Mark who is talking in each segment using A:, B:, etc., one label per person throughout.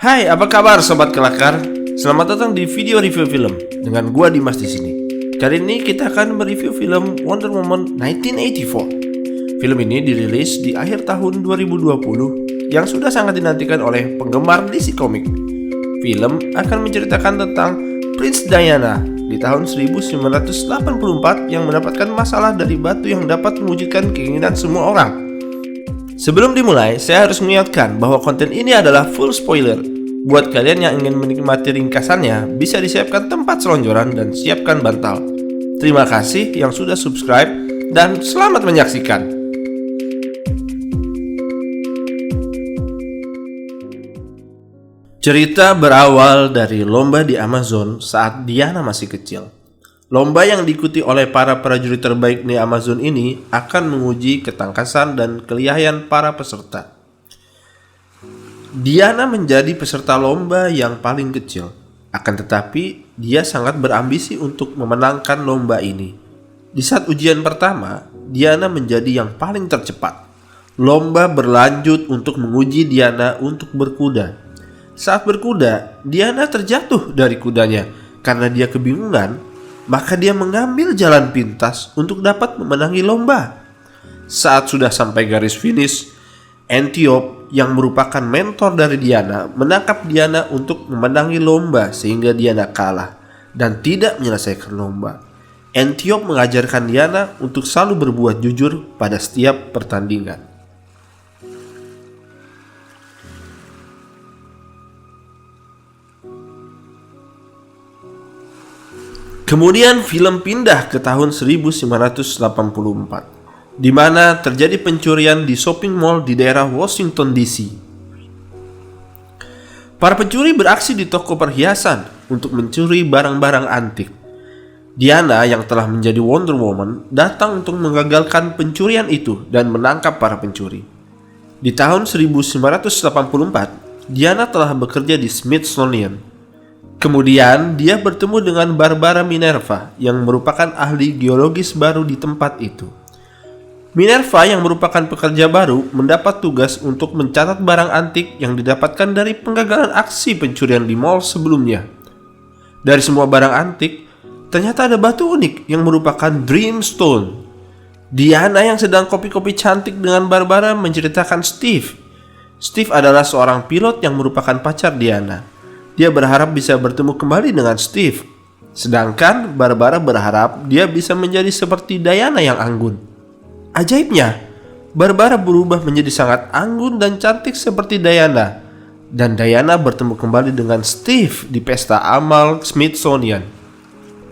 A: Hai, apa kabar sobat kelakar? Selamat datang di video review film dengan gua Dimas di sini. Kali ini kita akan mereview film Wonder Woman 1984. Film ini dirilis di akhir tahun 2020 yang sudah sangat dinantikan oleh penggemar DC Comics. Film akan menceritakan tentang Prince Diana di tahun 1984 yang mendapatkan masalah dari batu yang dapat mewujudkan keinginan semua orang. Sebelum dimulai, saya harus mengingatkan bahwa konten ini adalah full spoiler. Buat kalian yang ingin menikmati ringkasannya, bisa disiapkan tempat selonjoran dan siapkan bantal. Terima kasih yang sudah subscribe dan selamat menyaksikan. Cerita berawal dari lomba di Amazon saat Diana masih kecil. Lomba yang diikuti oleh para prajurit terbaik di Amazon ini akan menguji ketangkasan dan kelihayan para peserta. Diana menjadi peserta lomba yang paling kecil, akan tetapi dia sangat berambisi untuk memenangkan lomba ini. Di saat ujian pertama, Diana menjadi yang paling tercepat. Lomba berlanjut untuk menguji Diana untuk berkuda. Saat berkuda, Diana terjatuh dari kudanya. Karena dia kebingungan, maka dia mengambil jalan pintas untuk dapat memenangi lomba. Saat sudah sampai garis finish, Antiope yang merupakan mentor dari Diana menangkap Diana untuk memenangi lomba sehingga Diana kalah dan tidak menyelesaikan lomba. Antiope mengajarkan Diana untuk selalu berbuat jujur pada setiap pertandingan. Kemudian film pindah ke tahun 1984, di mana terjadi pencurian di shopping mall di daerah Washington DC. Para pencuri beraksi di toko perhiasan untuk mencuri barang-barang antik. Diana yang telah menjadi Wonder Woman datang untuk menggagalkan pencurian itu dan menangkap para pencuri. Di tahun 1984, Diana telah bekerja di Smithsonian. Kemudian dia bertemu dengan Barbara Minerva yang merupakan ahli geologis baru di tempat itu. Minerva yang merupakan pekerja baru mendapat tugas untuk mencatat barang antik yang didapatkan dari penggagalan aksi pencurian di mall sebelumnya. Dari semua barang antik, ternyata ada batu unik yang merupakan Dreamstone. Diana yang sedang kopi-kopi cantik dengan Barbara menceritakan Steve. Steve adalah seorang pilot yang merupakan pacar Diana. Dia berharap bisa bertemu kembali dengan Steve. Sedangkan Barbara berharap dia bisa menjadi seperti Diana yang anggun. Ajaibnya, Barbara berubah menjadi sangat anggun dan cantik seperti Diana. Dan Diana bertemu kembali dengan Steve di pesta amal Smithsonian.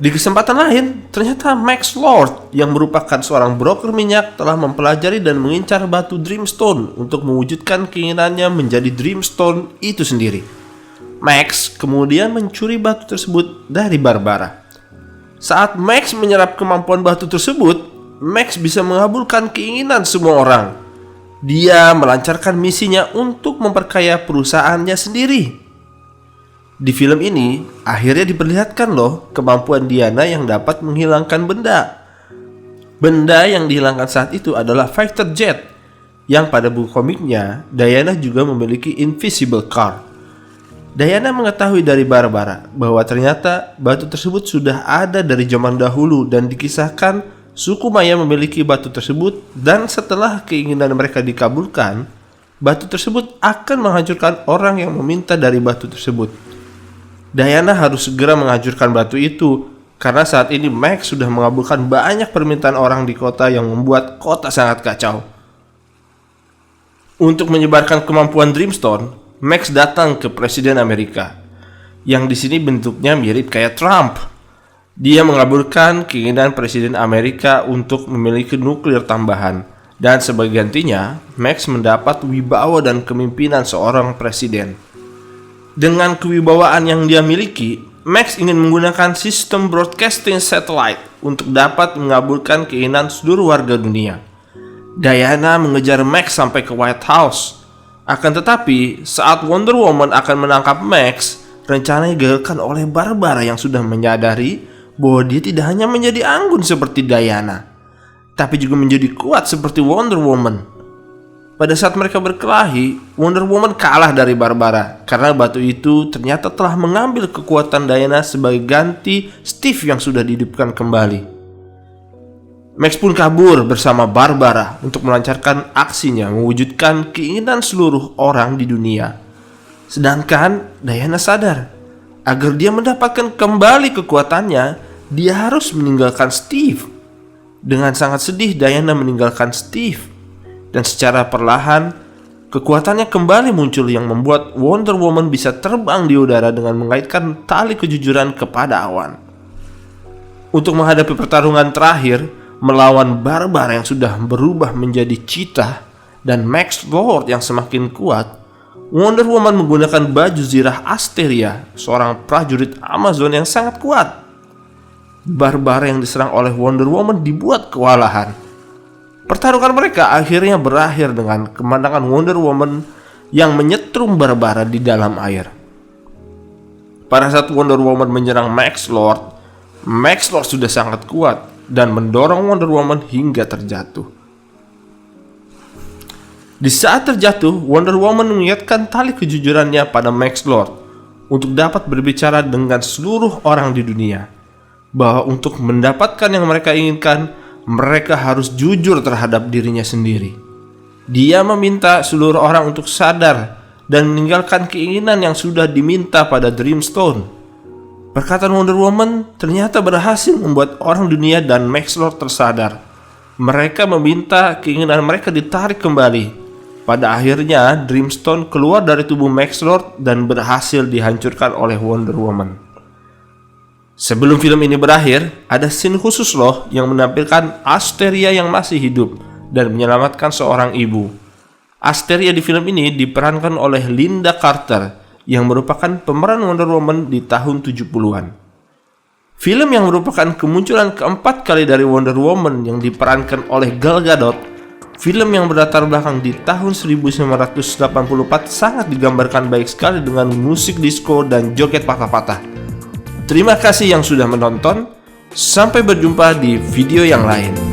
A: Di kesempatan lain, ternyata Max Lord yang merupakan seorang broker minyak telah mempelajari dan mengincar batu Dreamstone untuk mewujudkan keinginannya menjadi Dreamstone itu sendiri. Max kemudian mencuri batu tersebut dari Barbara. Saat Max menyerap kemampuan batu tersebut, Max bisa mengabulkan keinginan semua orang. Dia melancarkan misinya untuk memperkaya perusahaannya sendiri. Di film ini, akhirnya diperlihatkan loh kemampuan Diana yang dapat menghilangkan benda. Benda yang dihilangkan saat itu adalah fighter jet, yang pada buku komiknya, Diana juga memiliki invisible car. Diana mengetahui dari Barbara bahwa ternyata batu tersebut sudah ada dari zaman dahulu dan dikisahkan suku Maya memiliki batu tersebut dan setelah keinginan mereka dikabulkan, batu tersebut akan menghancurkan orang yang meminta dari batu tersebut. Diana harus segera menghancurkan batu itu karena saat ini Max sudah mengabulkan banyak permintaan orang di kota yang membuat kota sangat kacau. Untuk menyebarkan kemampuan Dreamstone, Max datang ke Presiden Amerika, yang di sini bentuknya mirip kayak Trump. Dia mengabulkan keinginan Presiden Amerika untuk memiliki nuklir tambahan, dan sebagai gantinya, Max mendapat wibawa dan kepemimpinan seorang presiden. Dengan kewibawaan yang dia miliki, Max ingin menggunakan sistem broadcasting satellite untuk dapat mengabulkan keinginan seluruh warga dunia. Diana mengejar Max sampai ke White House. Akan tetapi, saat Wonder Woman akan menangkap Max, rencananya digagalkan oleh Barbara yang sudah menyadari bahwa dia tidak hanya menjadi anggun seperti Diana, tapi juga menjadi kuat seperti Wonder Woman. Pada saat mereka berkelahi, Wonder Woman kalah dari Barbara karena batu itu ternyata telah mengambil kekuatan Diana sebagai ganti Steve yang sudah dihidupkan kembali. Max pun kabur bersama Barbara untuk melancarkan aksinya mewujudkan keinginan seluruh orang di dunia. Sedangkan Diana sadar, agar dia mendapatkan kembali kekuatannya, dia harus meninggalkan Steve. Dengan sangat sedih, Diana meninggalkan Steve. Dan secara perlahan, kekuatannya kembali muncul yang membuat Wonder Woman bisa terbang di udara dengan mengaitkan tali kejujuran kepada awan. Untuk menghadapi pertarungan terakhir, melawan Barbara yang sudah berubah menjadi cheetah dan Max Lord yang semakin kuat, Wonder Woman menggunakan baju zirah Asteria, seorang prajurit Amazon yang sangat kuat. Barbara yang diserang oleh Wonder Woman dibuat kewalahan. Pertarungan mereka akhirnya berakhir dengan kemenangan Wonder Woman yang menyetrum Barbara di dalam air. Pada saat Wonder Woman menyerang Max Lord sudah sangat kuat dan mendorong Wonder Woman hingga terjatuh. Di saat terjatuh, Wonder Woman mengingatkan tali kejujurannya pada Max Lord untuk dapat berbicara dengan seluruh orang di dunia, bahwa untuk mendapatkan yang mereka inginkan, mereka harus jujur terhadap dirinya sendiri. Dia meminta seluruh orang untuk sadar dan meninggalkan keinginan yang sudah diminta pada Dreamstone. Perkataan Wonder Woman ternyata berhasil membuat orang dunia dan Max Lord tersadar. Mereka meminta keinginan mereka ditarik kembali. Pada akhirnya, Dreamstone keluar dari tubuh Max Lord dan berhasil dihancurkan oleh Wonder Woman. Sebelum film ini berakhir, ada scene khusus loh yang menampilkan Asteria yang masih hidup dan menyelamatkan seorang ibu. Asteria di film ini diperankan oleh Linda Carter yang merupakan pemeran Wonder Woman di tahun 70-an. Film yang merupakan kemunculan keempat kali dari Wonder Woman yang diperankan oleh Gal Gadot, film yang berlatar belakang di tahun 1984 sangat digambarkan baik sekali dengan musik disco dan joget patah-patah. Terima kasih yang sudah menonton. Sampai berjumpa di video yang lain.